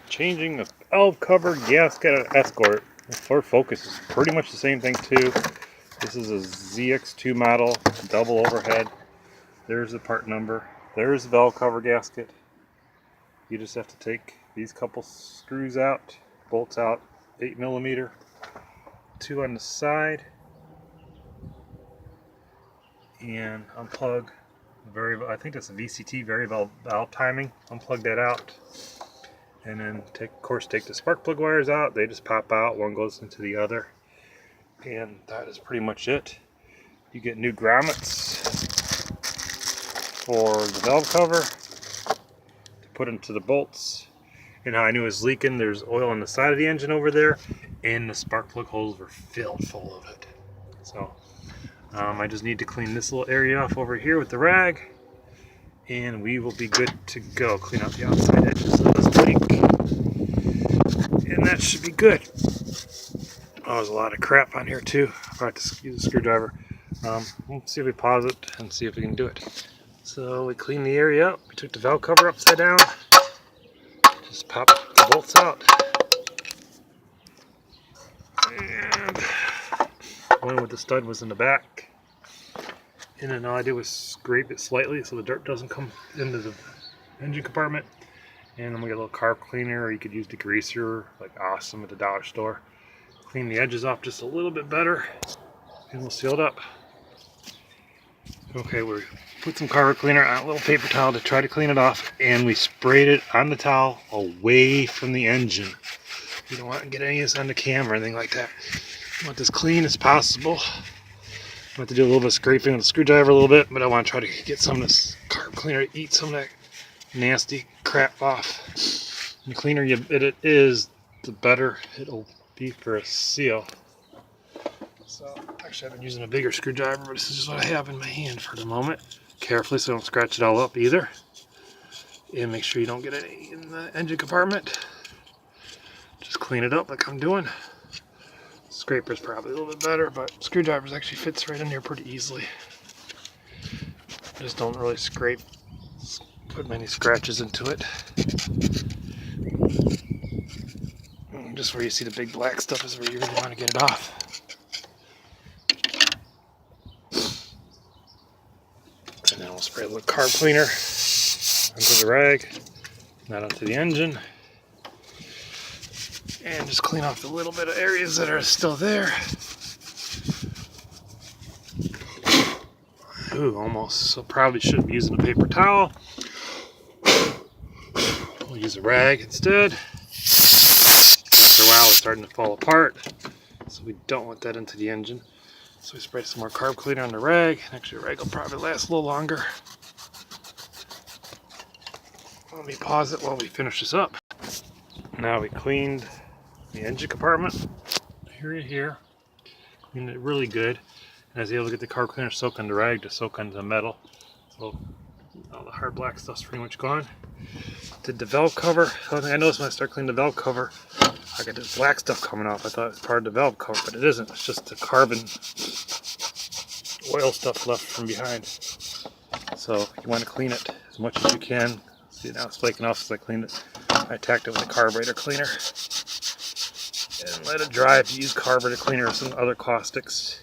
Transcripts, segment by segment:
changing the valve cover gasket at Escort. The Ford Focus is pretty much the same thing too. This is a ZX2 model, double overhead. There's the part number. There's the valve cover gasket. You just have to take these couple screws out, bolts out, 8mm, 2 on the side, and unplug the I think that's a VCT variable valve timing. Unplug that out, and then take the spark plug wires out. They just pop out. One goes into the other, and that is pretty much it. You get new grommets for the valve cover to put into the bolts. And how I knew it was leaking, there's oil on the side of the engine over there, and the spark plug holes were filled full of it. So I just need to clean this little area off over here with the rag, and we will be good to go. Clean out the outside edges of this leak, and that should be good. Oh, there's a lot of crap on here too. I'll have to use a screwdriver. We'll see if we pause it and see if we can do it. So we cleaned the area up. We took the valve cover upside down. Just pop the bolts out. And one with the stud was in the back. And then all I did was scrape it slightly so the dirt doesn't come into the engine compartment. And then we got a little carb cleaner, or you could use degreaser, like Awesome at the dollar store. Clean the edges off just a little bit better, and we'll seal it up. Okay, we put some carb cleaner on a little paper towel to try to clean it off, and we sprayed it on the towel away from the engine. You don't want to get any of this on the cam or anything like that. You want this clean as possible. I have to do a little bit of scraping with a screwdriver a little bit, but I want to try to get some of this carb cleaner to eat some of that nasty crap off. And the cleaner it is, the better it'll be for a seal. So actually I've been using a bigger screwdriver, but this is just what I have in my hand for the moment. Carefully so I don't scratch it all up either. And make sure you don't get any in the engine compartment. Just clean it up like I'm doing. Scraper's probably a little bit better, but screwdrivers actually fits right in here pretty easily. Just don't really put many scratches into it. Just where you see the big black stuff is where you really want to get it off. And then we'll spray a little carb cleaner onto the rag, not onto the engine. And just clean off the little bit of areas that are still there. Ooh, almost. So probably shouldn't be using a paper towel. We'll use a rag instead. After a while it's starting to fall apart, so we don't want that into the engine. So we spray some more carb cleaner on the rag. Actually, the rag will probably last a little longer. Let me pause it while we finish this up. Now we cleaned the engine compartment here. Cleaned it really good. And I was able to get the carb cleaner soak on the rag to soak onto the metal. So all the hard black stuff's pretty much gone. Did the valve cover. Something I noticed when I started cleaning the valve cover, I got this black stuff coming off. I thought it was part of the valve cover, but it isn't. It's just the carbon oil stuff left from behind. So you want to clean it as much as you can. See, now it's flaking off as I cleaned it. I attacked it with a carburetor cleaner. And let it dry if you use carburetor cleaner or some other caustics.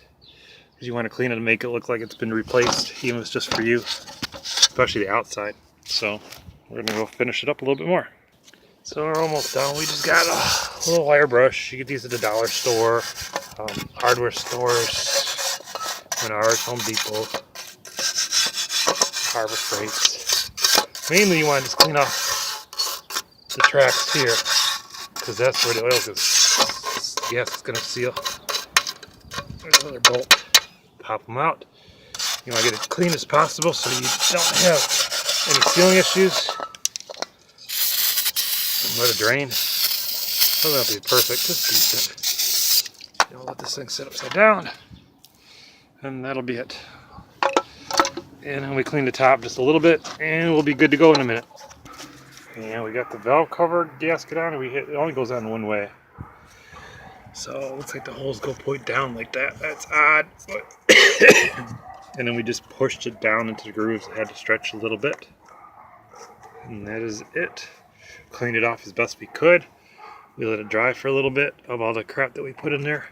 Because you want to clean it and make it look like it's been replaced, even if it's just for you. Especially the outside. So we're going to go finish it up a little bit more. So we're almost done. We just got a little wire brush. You get these at the dollar store, hardware stores, Menards, Home Depot, Harbor Freight. Mainly you want to just clean off the tracks here, because that's where the oil goes. The gas is going to seal. There's another bolt. Pop them out. You want to get it clean as possible so you don't have any sealing issues. And let it drain. So that'll be perfect, just decent. You'll let this thing sit upside down, and that'll be it. And then we clean the top just a little bit, and we'll be good to go in a minute. And we got the valve cover gasket on, and it only goes on one way. So it looks like the holes go point down like that. That's odd. And then we just pushed it down into the grooves. It had to stretch a little bit. And that is it. cleaned it off as best we could. We let it dry for a little bit of all the crap that we put in there.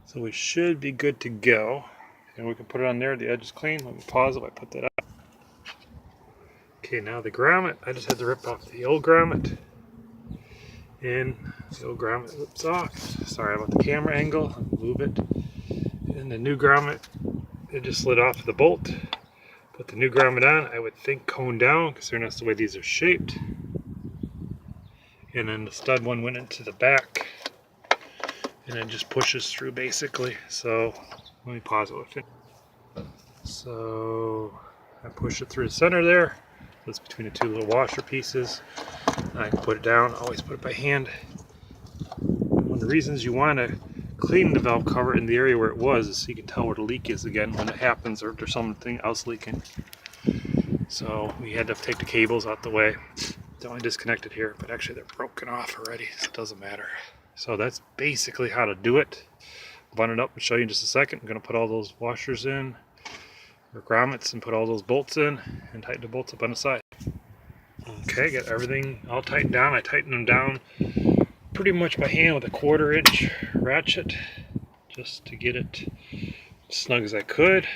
So we should be good to go. And we can put it on there. The edge is clean. Let me pause it. I put that up. Okay, now the grommet. I just had to rip off the old grommet. And the old grommet rips off. Sorry about the camera angle. I'll move it. And the new grommet, it just slid off the bolt. Put the new grommet on. I would think cone down, because that's the way these are shaped. And then the stud one went into the back, and it just pushes through basically. So let me pause it with it. So I push it through the center there. That's between the two little washer pieces. I can put it down. Always put it by hand. One of the reasons you want to clean the valve cover in the area where it was is so you can tell where the leak is again when it happens, or if there's something else leaking. So we had to take the cables out the way. It's only disconnected here, but actually they're broken off already, so it doesn't matter. So that's basically how to do it. I'll button it up and show you in just a second. I'm going to put all those washers in, or grommets, and put all those bolts in, and tighten the bolts up on the side. Okay, got everything all tightened down. I tightened them down pretty much by hand with a 1/4 inch ratchet, just to get it as snug as I could.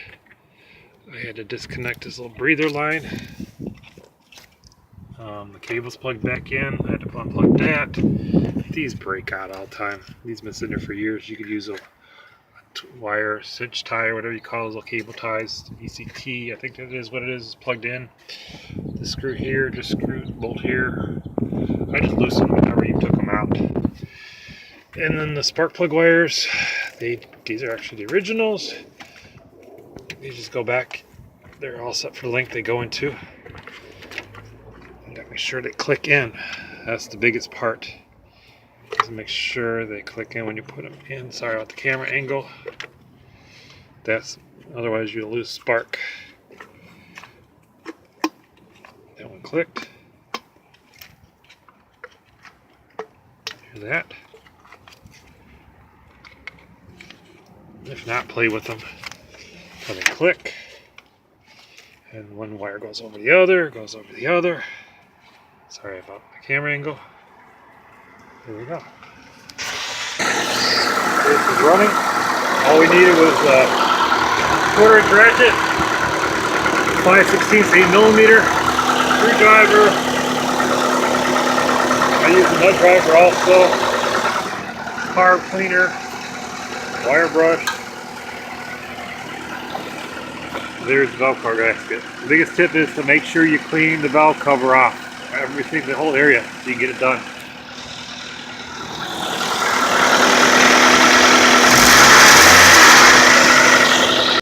I had to disconnect this little breather line. The cable's plugged back in. I had to unplug that. These break out all the time. These have been sitting there for years. You could use a wire, cinch tie, or whatever you call those little cable ties. VCT, I think that is what it is plugged in. The screw here, just screw the bolt here. I just loosened them whenever you took them out. And then the spark plug wires, these are actually the originals. These just go back. They're all set for the length they go into. Make sure they click in. That's the biggest part. Just make sure they click in when you put them in. Sorry about the camera angle. Otherwise you'll lose spark. That one clicked. Hear that? If not, play with them until they click. And one wire goes over the other, goes over the other. Sorry about the camera angle. Here we go. This is running. All we needed was a 1/4 inch ratchet, 5/16 8mm, screwdriver. I use a nut driver also, carb cleaner, wire brush. There's the valve cover gasket. The biggest tip is to make sure you clean the valve cover off. Everything, the whole area, so you can get it done.